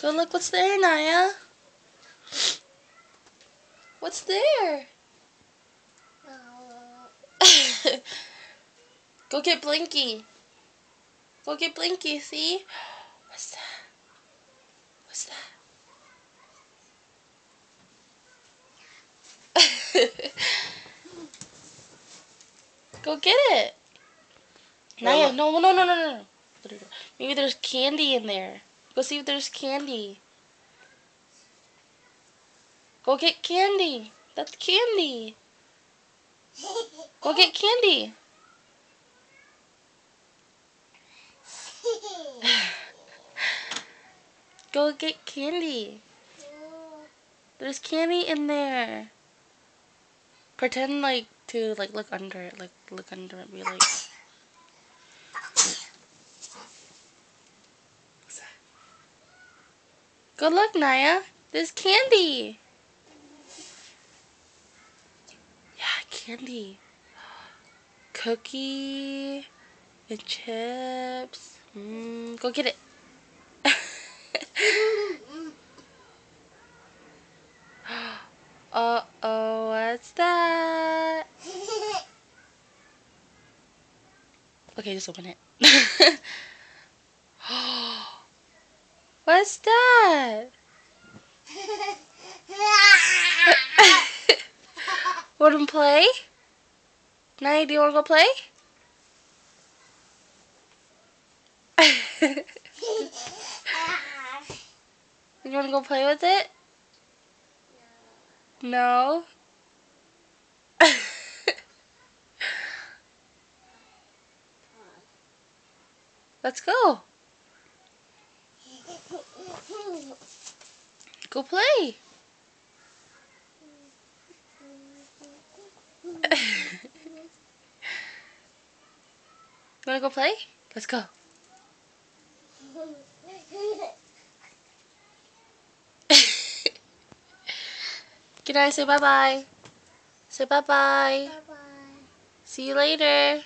Go look what's there, Naya. What's there? Go get Blinky. Go get Blinky, see? What's that? What's that? Go get it. Naya, no. Maybe there's candy in there. Go see if there's candy. Go get candy. That's candy. Go get candy. Go get candy. There's candy in there. Pretend like to look under it. Look under it. Be like. Go look, Naya. There's candy. Yeah, candy. Cookie and chips. Go get it. Uh-oh, what's that? Okay, just open it. What's that? Wanna play? Naya, do you wanna go play? You wanna go play with it? No? Let's go. Go play. You wanna go play? Let's go. Good night, say bye-bye. Say bye-bye. Bye-bye. See you later.